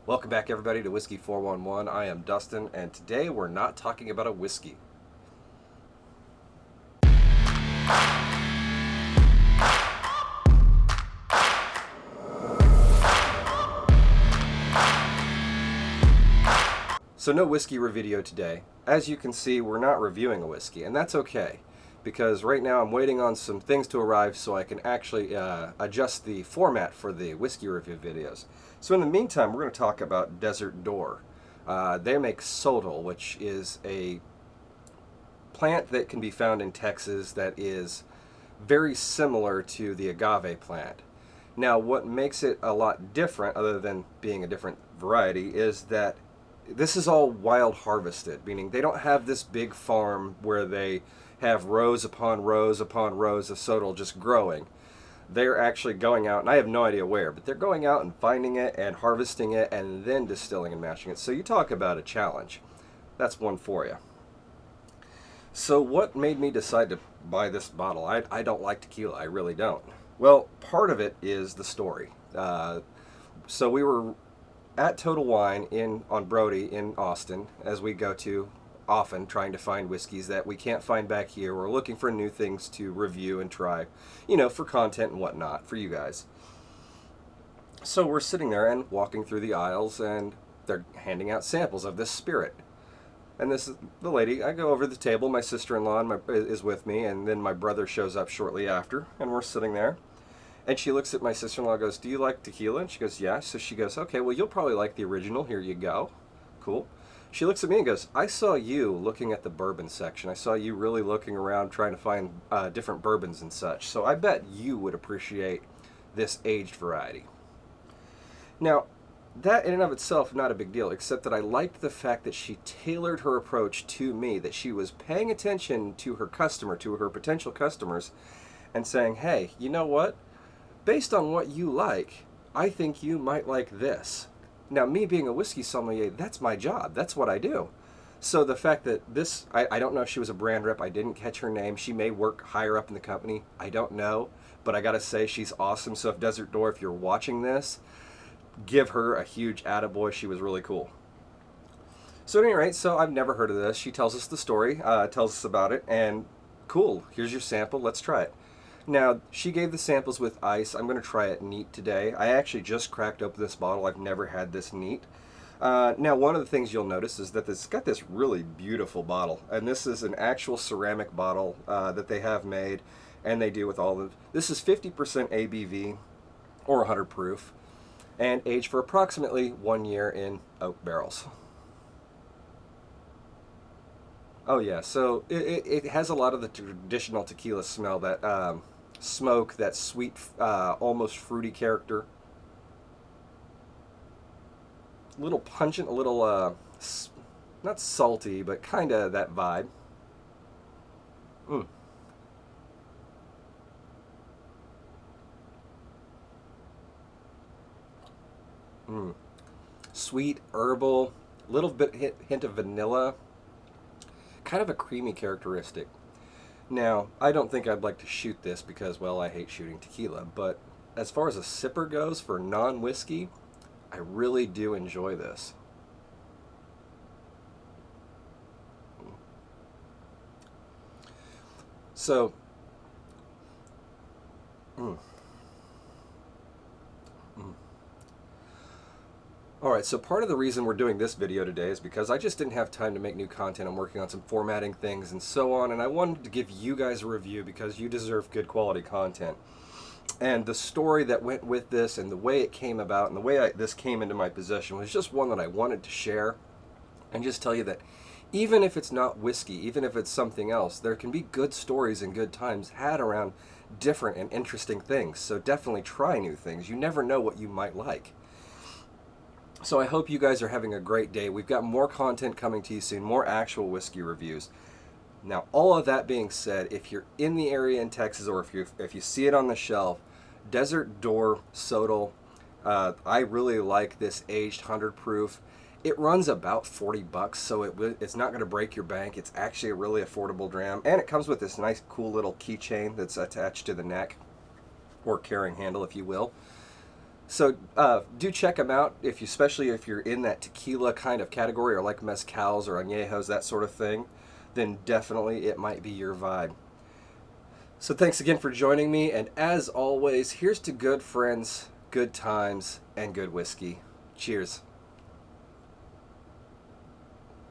Welcome back, everybody, to Whiskey 411. I am Dustin, and today we're not talking about a whiskey. So no whiskey video today. As you can see, we're not reviewing a whiskey, and that's okay, because right now I'm waiting on some things to arrive so I can actually adjust the format for the whiskey review videos. So in the meantime, we're going to talk about Desert Door. They make Sotol, which is a plant that can be found in Texas that is very similar to the agave plant. Now, what makes it a lot different, other than being a different variety, is that this is all wild harvested, meaning they don't have this big farm where they have rows upon rows upon rows of Sotol just growing. They're actually going out, and I have no idea where, but they're going out and finding it and harvesting it and then distilling and mashing it. So you talk about a challenge. That's one for you. So what made me decide to buy this bottle? I don't like tequila. I really don't. Well, part of it is the story. So we were at Total Wine on Brody in Austin, as we go to often, trying to find whiskeys that we can't find back here. We're looking for new things to review and try, for content and whatnot, for you guys. So we're sitting there and walking through the aisles, and they're handing out samples of this spirit. And this is the lady. I go over to the table. My sister-in-law is with me, and then my brother shows up shortly after, and we're sitting there. And she looks at my sister-in-law and goes, "Do you like tequila?" And she goes, "Yeah." So she goes, "Okay, well, you'll probably like the original. Here you go." Cool. She looks at me and goes, "I saw you looking at the bourbon section. I saw you really looking around trying to find different bourbons and such. So I bet you would appreciate this aged variety." Now, that in and of itself, not a big deal, except that I liked the fact that she tailored her approach to me, that she was paying attention to her customer, to her potential customers, and saying, "Hey, you know what? Based on what you like, I think you might like this." Now, me being a whiskey sommelier, that's my job. That's what I do. So the fact that I don't know if she was a brand rep. I didn't catch her name. She may work higher up in the company. I don't know. But I got to say, she's awesome. So if Desert Door, if you're watching this, give her a huge attaboy. She was really cool. So at any rate, so I've never heard of this. She tells us the story, tells us about it, and cool, here's your sample. Let's try it. Now, she gave the samples with ice. I'm going to try it neat today. I actually just cracked open this bottle. I've never had this neat. Now, one of the things you'll notice is that it's got this really beautiful bottle. And this is an actual ceramic bottle that they have made. And they do with all of... This is 50% ABV, or 100 proof, and aged for approximately 1 year in oak barrels. Oh yeah, so it has a lot of the traditional tequila smell, that smoke, that sweet, almost fruity character. A little pungent, a little, not salty, but kind of that vibe. Mm. Mm. Sweet, herbal, little bit hint of vanilla, kind of a creamy characteristic. Now, I don't think I'd like to shoot this because, well, I hate shooting tequila, but as far as a sipper goes for non-whiskey, I really do enjoy this. So, mm, mm. Alright, so part of the reason we're doing this video today is because I just didn't have time to make new content. I'm working on some formatting things and so on, and I wanted to give you guys a review because you deserve good quality content. And the story that went with this and the way it came about and the way this came into my possession was just one that I wanted to share and just tell you that even if it's not whiskey, even if it's something else, there can be good stories and good times had around different and interesting things. So definitely try new things. You never know what you might like. So I hope you guys are having a great day. We've got more content coming to you soon, more actual whiskey reviews. Now, all of that being said, if you're in the area in Texas, or if you see it on the shelf, Desert Door Sotol, I really like this aged 100 proof. It runs about 40 bucks, so it's not going to break your bank. It's actually a really affordable dram, and it comes with this nice, cool little keychain that's attached to the neck, or carrying handle, if you will. So do check them out, especially if you're in that tequila kind of category or like mezcals or añejos, that sort of thing, then definitely it might be your vibe. So thanks again for joining me, and as always, here's to good friends, good times, and good whiskey. Cheers.